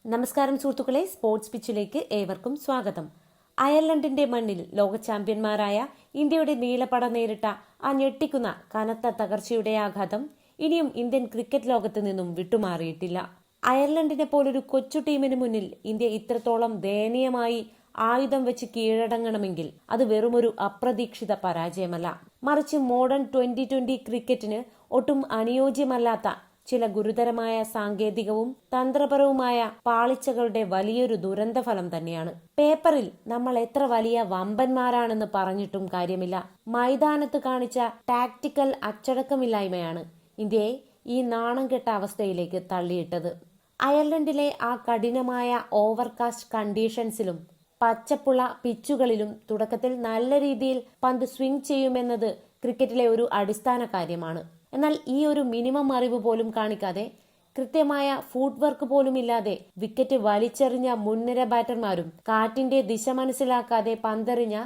നമസ്കാരം സുഹൃത്തുക്കളെ, സ്പോർട്സ് പിച്ചിലേക്ക് ഏവർക്കും സ്വാഗതം. അയർലൻഡിന്റെ മണ്ണിൽ ലോക ചാമ്പ്യന്മാരായ ഇന്ത്യയുടെ നീലപ്പട നേരിട്ട ആ ഞെട്ടിക്കുന്ന കനത്ത തകർച്ചയുടെ ആഘാതം ഇനിയും ഇന്ത്യൻ ക്രിക്കറ്റ് ലോകത്ത് നിന്നും വിട്ടുമാറിയിട്ടില്ല. അയർലൻഡിനെ പോലൊരു കൊച്ചു ടീമിന് മുന്നിൽ ഇന്ത്യ ഇത്രത്തോളം ദയനീയമായി ആയുധം വെച്ച് കീഴടങ്ങണമെങ്കിൽ അത് വെറുമൊരു അപ്രതീക്ഷിത പരാജയമല്ല, മറിച്ച് മോഡേൺ 2020 ക്രിക്കറ്റിന് ഒട്ടും അനുയോജ്യമല്ലാത്ത ചില ഗുരുതരമായ സാങ്കേതികവും തന്ത്രപരവുമായ പാളിച്ചകളുടെ വലിയൊരു ദുരന്തഫലം തന്നെയാണ്. പേപ്പറിൽ നമ്മൾ എത്ര വലിയ വമ്പന്മാരാണെന്ന് പറഞ്ഞിട്ടും കാര്യമില്ല. മൈതാനത്ത് കാണിച്ച ടാക്ടിക്കൽ അച്ചടക്കമില്ലായ്മയാണ് ഇന്ത്യയെ ഈ നാണം കെട്ട അവസ്ഥയിലേക്ക് തള്ളിയിട്ടത്. അയർലൻഡിലെ ആ കഠിനമായ ഓവർകാസ്റ്റ് കണ്ടീഷൻസിലും പച്ചപ്പുള്ള പിച്ചുകളിലും തുടക്കത്തിൽ നല്ല രീതിയിൽ പന്ത് സ്വിംഗ് ചെയ്യുമെന്നത് ക്രിക്കറ്റിലെ ഒരു അടിസ്ഥാന കാര്യമാണ്. എന്നാൽ ഈ ഒരു മിനിമം അറിവ് പോലും കാണിക്കാതെ, കൃത്യമായ ഫുട് വർക്ക് പോലും ഇല്ലാതെ വിക്കറ്റ് വലിച്ചെറിഞ്ഞ മുൻനിര ബാറ്റർമാരും കാറ്റിന്റെ ദിശ മനസ്സിലാക്കാതെ പന്തെറിഞ്ഞ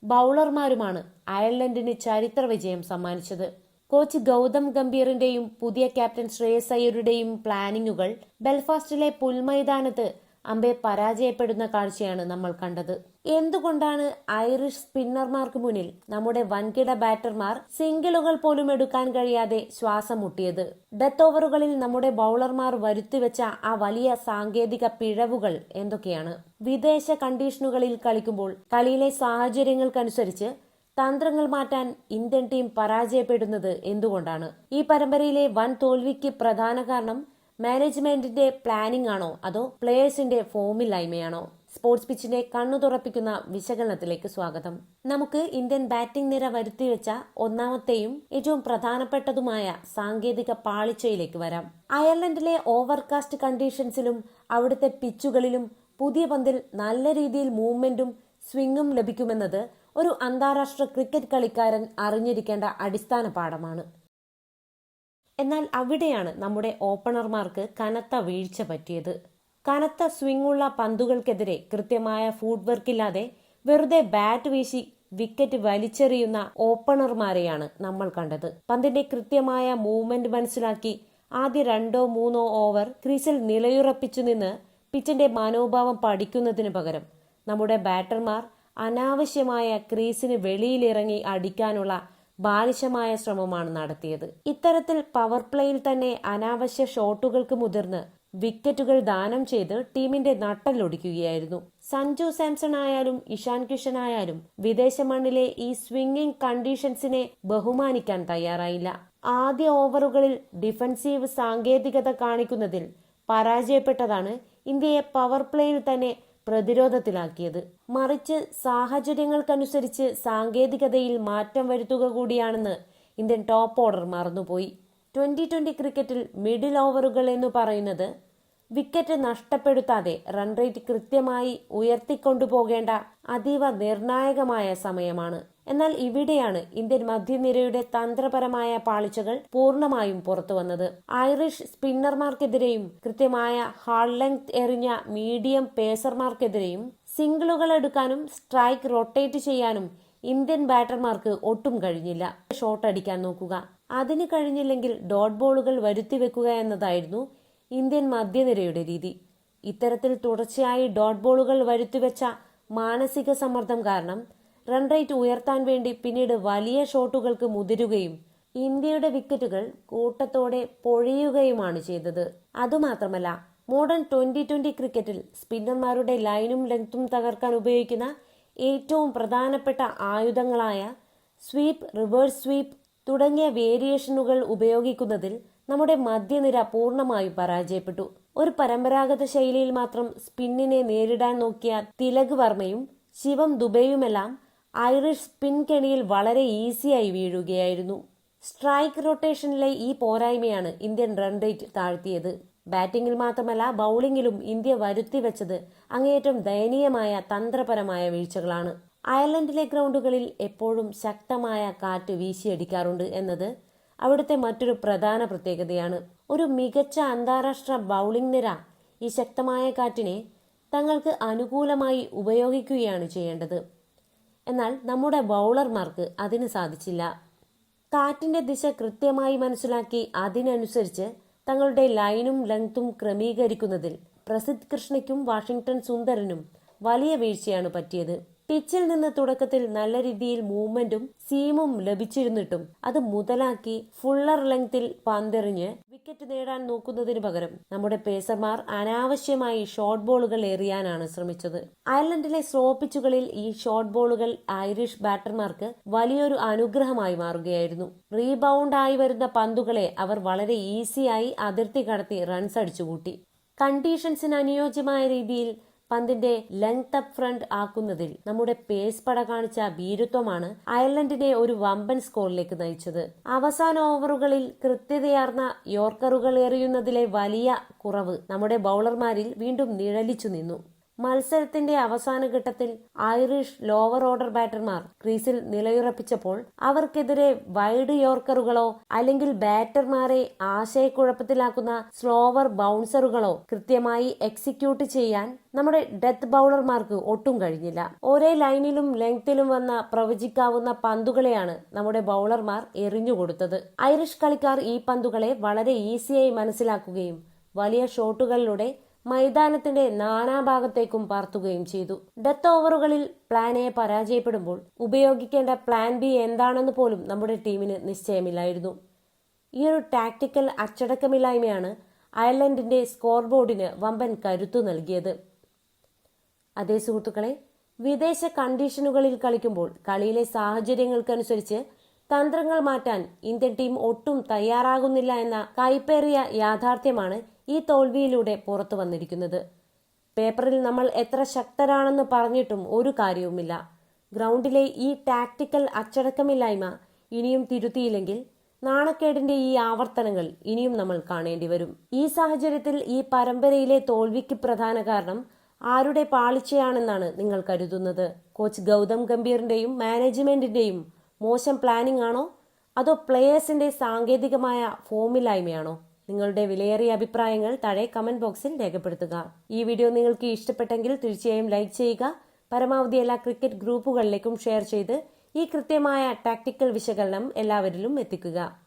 ബൌളർമാരുമാണ് അയർലൻഡിന് ചരിത്ര വിജയം സമ്മാനിച്ചത്. കോച്ച് ഗൗതം ഗംഭീറിന്റെയും പുതിയ ക്യാപ്റ്റൻ ശ്രേയസ് അയ്യരുടെയും പ്ലാനിങ്ങുകൾ ബെൽഫാസ്റ്റിലെ പുൽമൈതാനത്ത് അമ്പെ പരാജയപ്പെടുന്ന കാഴ്ചയാണ് നമ്മൾ കണ്ടത്. എന്തുകൊണ്ടാണ് ഐറിഷ് സ്പിന്നർമാർക്ക് മുന്നിൽ നമ്മുടെ വൻകിട ബാറ്റർമാർ സിംഗിളുകൾ പോലും എടുക്കാൻ കഴിയാതെ ശ്വാസം മുട്ടിയത്? ഡെത്ത് ഓവറുകളിൽ നമ്മുടെ ബൌളർമാർ വരുത്തിവെച്ച ആ വലിയ സാങ്കേതിക പിഴവുകൾ എന്തൊക്കെയാണ്? വിദേശ കണ്ടീഷനുകളിൽ കളിക്കുമ്പോൾ കളിയിലെ സാഹചര്യങ്ങൾക്കനുസരിച്ച് തന്ത്രങ്ങൾ മാറ്റാൻ ഇന്ത്യൻ ടീം പരാജയപ്പെടുന്നത് എന്തുകൊണ്ടാണ്? ഈ പരമ്പരയിലെ വൻ തോൽവിക്ക് പ്രധാന കാരണം മാനേജ്മെന്റിന്റെ പ്ലാനിംഗ് ആണോ, അതോ പ്ലേയേഴ്സിന്റെ ഫോമില്ലായ്മയാണോ? സ്പോർട്സ് പിച്ചിന്റെ കണ്ണു തുറപ്പിക്കുന്ന വിശകലനത്തിലേക്ക് സ്വാഗതം. നമുക്ക് ഇന്ത്യൻ ബാറ്റിംഗ് നിര വരുത്തിവെച്ച ഒന്നാമത്തെയും ഏറ്റവും പ്രധാനപ്പെട്ടതുമായ സാങ്കേതിക പാളിച്ചയിലേക്ക് വരാം. അയർലൻഡിലെ ഓവർകാസ്റ്റ് കണ്ടീഷൻസിലും അവിടുത്തെ പിച്ചുകളിലും പുതിയ പന്തിൽ നല്ല രീതിയിൽ മൂവ്മെന്റും സ്വിംഗും ലഭിക്കുമെന്നത് ഒരു അന്താരാഷ്ട്ര ക്രിക്കറ്റ് കളിക്കാരൻ അറിഞ്ഞിരിക്കേണ്ട അടിസ്ഥാന പാഠമാണ്. എന്നാൽ അവിടെയാണ് നമ്മുടെ ഓപ്പണർമാർക്ക് കനത്ത വീഴ്ച പറ്റിയത്. കനത്ത സ്വിംഗുള്ള പന്തുകൾക്കെതിരെ കൃത്യമായ ഫുട് വർക്കില്ലാതെ വെറുതെ ബാറ്റ് വീശി വിക്കറ്റ് വലിച്ചെറിയുന്ന ഓപ്പണർമാരെയാണ് നമ്മൾ കണ്ടത്. പന്തിന്റെ കൃത്യമായ മൂവ്മെന്റ് മനസ്സിലാക്കി ആദ്യ 2-3 ഓവർ ക്രീസിൽ നിലയുറപ്പിച്ചു നിന്ന് പിച്ചിന്റെ മനോഭാവം പഠിക്കുന്നതിന് പകരം നമ്മുടെ ബാറ്റർമാർ അനാവശ്യമായ ക്രീസിന് വെളിയിലിറങ്ങി അടിക്കാനുള്ള ബാലിശമായ ശ്രമമാണ് നടത്തിയത്. ഇത്തരത്തിൽ പവർ പ്ലേയിൽ തന്നെ അനാവശ്യ ഷോട്ടുകൾക്ക് മുതിർന്ന് വിക്കറ്റുകൾ ദാനം ചെയ്ത് ടീമിന്റെ നട്ടലൊടിക്കുകയായിരുന്നു. സഞ്ജു സാംസൺ ആയാലും ഇഷാൻ കിഷൻ ആയാലും വിദേശ മണ്ണിലെ ഈ സ്വിംഗിംഗ് കണ്ടീഷൻസിനെ ബഹുമാനിക്കാൻ തയ്യാറായില്ല. ആദ്യ ഓവറുകളിൽ ഡിഫൻസീവ് സാങ്കേതികത കാണിക്കുന്നതിൽ പരാജയപ്പെട്ടതാണ് ഇന്ത്യയെ പവർ പ്ലേയിൽ തന്നെ പ്രതിരോധത്തിലാക്കിയത്. മറിച്ച് സാഹചര്യങ്ങൾക്കനുസരിച്ച് സാങ്കേതികതയിൽ മാറ്റം വരുത്തുക കൂടിയാണെന്ന് ഇന്ത്യൻ ടോപ്പ് ഓർഡർ മറന്നുപോയി. 2020 ക്രിക്കറ്റിൽ മിഡിൽ ഓവറുകൾ എന്ന് പറയുന്നത് വിക്കറ്റ് നഷ്ടപ്പെടുത്താതെ റൺ റേറ്റ് കൃത്യമായി ഉയർത്തിക്കൊണ്ടുപോകേണ്ട അതീവ നിർണായകമായ സമയമാണ്. എന്നാൽ ഇവിടെയാണ് ഇന്ത്യൻ മധ്യനിരയുടെ തന്ത്രപരമായ പാളിച്ചകൾ പൂർണ്ണമായും പുറത്തു വന്നത്. ഐറിഷ് സ്പിന്നർമാർക്കെതിരെയും കൃത്യമായ ഹാർഡ് ലെങ്ത് എറിഞ്ഞ മീഡിയം പേസർമാർക്കെതിരെയും സിംഗിളുകൾ എടുക്കാനും സ്ട്രൈക്ക് റൊട്ടേറ്റ് ചെയ്യാനും ഇന്ത്യൻ ബാറ്റർമാർക്ക് ഒട്ടും കഴിഞ്ഞില്ല. ഷോട്ട് അടിക്കാൻ നോക്കുക, അതിന് കഴിഞ്ഞില്ലെങ്കിൽ ഡോട്ട് ബോളുകൾ വരുത്തിവെക്കുക എന്നതായിരുന്നു ഇന്ത്യൻ മധ്യനിരയുടെ രീതി. ഇത്തരത്തിൽ തുടർച്ചയായി ഡോട്ട് ബോളുകൾ വരുത്തിവെച്ച മാനസിക സമ്മർദ്ദം കാരണം റൺ റേറ്റ് ഉയർത്താൻ വേണ്ടി പിന്നീട് വലിയ ഷോട്ടുകൾക്ക് മുതിരുകയും ഇന്ത്യയുടെ വിക്കറ്റുകൾ കൂട്ടത്തോടെ പൊഴിയുകയുമാണ് ചെയ്തത്. അതുമാത്രമല്ല, മോഡേൺ 2020 ക്രിക്കറ്റിൽ സ്പിന്നർമാരുടെ ലൈനും ലെങ്തും തകർക്കാൻ ഉപയോഗിക്കുന്ന ഏറ്റവും പ്രധാനപ്പെട്ട ആയുധങ്ങളായ സ്വീപ്പ്, റിവേഴ്സ് സ്വീപ്പ് തുടങ്ങിയ വേരിയേഷനുകൾ ഉപയോഗിക്കുന്നതിൽ നമ്മുടെ മധ്യനിര പൂർണ്ണമായും പരാജയപ്പെട്ടു. ഒരു പരമ്പരാഗത ശൈലിയിൽ മാത്രം സ്പിന്നിനെ നേരിടാൻ നോക്കിയ തിലക് വർമ്മയും ശിവം ദുബെയുമെല്ലാം ഐറിഷ് സ്പിൻ കെണിയിൽ വളരെ ഈസിയായി വീഴുകയായിരുന്നു. സ്ട്രൈക്ക് റൊട്ടേഷനിലെ ഈ പോരായ്മയാണ് ഇന്ത്യൻ റൺ റേറ്റ് താഴ്ത്തിയത്. ബാറ്റിംഗിൽ മാത്രമല്ല ബൌളിംഗിലും ഇന്ത്യ വരുത്തിവെച്ചത് അങ്ങേയറ്റം ദയനീയമായ തന്ത്രപരമായ വീഴ്ചകളാണ്. അയർലൻഡിലെ ഗ്രൗണ്ടുകളിൽ എപ്പോഴും ശക്തമായ കാറ്റ് വീശിയടിക്കാറുണ്ട് എന്നത് അവിടുത്തെ മറ്റൊരു പ്രധാന പ്രത്യേകതയാണ്. ഒരു മികച്ച അന്താരാഷ്ട്ര ബൌളിംഗ് നിര ഈ ശക്തമായ കാറ്റിനെ തങ്ങൾക്ക് അനുകൂലമായി ഉപയോഗിക്കുകയാണ് ചെയ്യേണ്ടത്. എന്നാൽ നമ്മുടെ ബൌളർമാർക്ക് അതിന് സാധിച്ചില്ല. കാറ്റിന്റെ ദിശ കൃത്യമായി മനസ്സിലാക്കി അതിനനുസരിച്ച് തങ്ങളുടെ ലൈനും ലെങ്തും ക്രമീകരിക്കുന്നതിൽ പ്രസിദ്ധ് കൃഷ്ണയ്ക്കും വാഷിംഗ്ടൺ സുന്ദരനും വലിയ വീഴ്ചയാണ് പറ്റിയത്. പിച്ചിൽ നിന്ന് തുടക്കത്തിൽ നല്ല രീതിയിൽ മൂവ്മെന്റും സീമും ലഭിച്ചിരുന്നിട്ടും അത് മുതലാക്കി ഫുള്ളർ ലെങ്തിൽ പന്തെറിഞ്ഞ് വിക്കറ്റ് നേടാൻ നോക്കുന്നതിന് പകരം നമ്മുടെ പേസർമാർ അനാവശ്യമായി ഷോർട്ട് ബോളുകൾ എറിയാനാണ് ശ്രമിച്ചത്. അയർലൻഡിലെ സ്ലോ പിച്ചുകളിൽ ഈ ഷോർട്ട് ബോളുകൾ ഐറിഷ് ബാറ്റർമാർക്ക് വലിയൊരു അനുഗ്രഹമായി മാറുകയായിരുന്നു. റീബൗണ്ട് ആയി വരുന്ന പന്തുകളെ അവർ വളരെ ഈസിയായി അതിർത്തി കടത്തി റൺസ് അടിച്ചുകൂട്ടി. കണ്ടീഷൻസിന് അനുയോജ്യമായ രീതിയിൽ പന്തിന്റെ ലെങ്ത് അപ്പ് ഫ്രണ്ട് ആക്കുന്നതിൽ നമ്മുടെ പേസ് പട കാണിച്ച ഭീരുത്വമാണ് അയർലൻഡിനെ ഒരു വമ്പൻ സ്കോറിലേക്ക് നയിച്ചത്. അവസാന ഓവറുകളിൽ കൃത്യതയാർന്ന യോർക്കറുകൾ എറിയുന്നതിലെ വലിയ കുറവ് നമ്മുടെ ബൌളർമാരിൽ വീണ്ടും നിഴലിച്ചു നിന്നു. മത്സരത്തിന്റെ അവസാന ഘട്ടത്തിൽ ഐറിഷ് ലോവർ ഓർഡർ ബാറ്റർമാർ ക്രീസിൽ നിലയുറപ്പിച്ചപ്പോൾ അവർക്കെതിരെ വൈഡ് യോർക്കറുകളോ അല്ലെങ്കിൽ ബാറ്റർമാരെ ആശയക്കുഴപ്പത്തിലാക്കുന്ന സ്ലോവർ ബൗൺസറുകളോ കൃത്യമായി എക്സിക്യൂട്ട് ചെയ്യാൻ നമ്മുടെ ഡെത്ത് ബൌളർമാർക്ക് ഒട്ടും കഴിഞ്ഞില്ല. ഒരേ ലൈനിലും ലെങ്തിലും വന്ന പ്രവചിക്കാവുന്ന പന്തുകളെയാണ് നമ്മുടെ ബൌളർമാർ എറിഞ്ഞുകൊടുത്തത്. ഐറിഷ് കളിക്കാർ ഈ പന്തുകളെ വളരെ ഈസിയായി മനസ്സിലാക്കുകയും വലിയ ഷോട്ടുകളിലൂടെ മൈതാനത്തിന്റെ നാനാഭാഗത്തേക്കും പറത്തുകയും ചെയ്തു. ഡെത്ത് ഓവറുകളിൽ പ്ലാൻ എ പരാജയപ്പെടുമ്പോൾ ഉപയോഗിക്കേണ്ട പ്ലാൻ ബി എന്താണെന്ന് പോലും നമ്മുടെ ടീമിന് നിശ്ചയമില്ലായിരുന്നു. ഈ ഒരു ടാക്ടിക്കൽ അച്ചടക്കമില്ലായ്മയാണ് അയർലൻഡിന്റെ സ്കോർ ബോർഡിന് വമ്പൻ കരുത്തു നൽകിയത്. അതേ സുഹൃത്തുക്കളെ, വിദേശ കണ്ടീഷനുകളിൽ കളിക്കുമ്പോൾ കളിയിലെ സാഹചര്യങ്ങൾക്കനുസരിച്ച് തന്ത്രങ്ങൾ മാറ്റാൻ ഇന്ത്യൻ ടീം ഒട്ടും തയ്യാറാകുന്നില്ല എന്ന കൈപ്പേറിയ യാഥാർത്ഥ്യമാണ് ഈ തോൽവിയിലൂടെ പുറത്തു വന്നിരിക്കുന്നത്. പേപ്പറിൽ നമ്മൾ എത്ര ശക്തരാണെന്ന് പറഞ്ഞിട്ടും ഒരു കാര്യവുമില്ല. ഗ്രൗണ്ടിലെ ഈ ടാക്ടിക്കൽ അച്ചടക്കമില്ലായ്മ ഇനിയും തിരുത്തിയില്ലെങ്കിൽ നാണക്കേടിന്റെ ഈ ആവർത്തനങ്ങൾ ഇനിയും നമ്മൾ കാണേണ്ടി വരും. ഈ സാഹചര്യത്തിൽ ഈ പരമ്പരയിലെ തോൽവിക്ക് പ്രധാന കാരണം ആരുടെ പാളിച്ചയാണെന്നാണ് നിങ്ങൾ കരുതുന്നത്? കോച്ച് ഗൗതം ഗംഭീറിന്റെയും മാനേജ്മെന്റിന്റെയും മോശം പ്ലാനിംഗ് ആണോ, അതോ പ്ലേയേഴ്സിന്റെ സാങ്കേതികമായ ഫോമില്ലായ്മയാണോ? നിങ്ങളുടെ വിലയേറിയ അഭിപ്രായങ്ങൾ താഴെ കമന്റ് ബോക്സിൽ രേഖപ്പെടുത്തുക. ഈ വീഡിയോ നിങ്ങൾക്ക് ഇഷ്ടപ്പെട്ടെങ്കിൽ തീർച്ചയായും ലൈക്ക് ചെയ്യുക. പരമാവധി എല്ലാ ക്രിക്കറ്റ് ഗ്രൂപ്പുകളിലേക്കും ഷെയർ ചെയ്ത് ഈ കൃത്യമായ ടാക്ടിക്കൽ വിശകലനം എല്ലാവരിലും എത്തിക്കുക.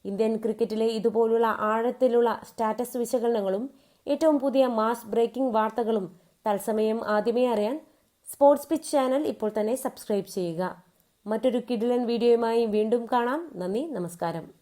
ഇന്ത്യൻ ക്രിക്കറ്റിലെ ഇതുപോലുള്ള ആഴത്തിലുള്ള സ്റ്റാറ്റസ് വിശകലനങ്ങളും ഏറ്റവും പുതിയ മാസ് ബ്രേക്കിംഗ് വാർത്തകളും തത്സമയം ആദ്യമേ അറിയാൻ സ്പോർട്സ് പിച്ച് ചാനൽ ഇപ്പോൾ തന്നെ സബ്സ്ക്രൈബ് ചെയ്യുക. മറ്റൊരു കിടിലൻ വീഡിയോയുമായി വീണ്ടും കാണാം. നന്ദി, നമസ്കാരം.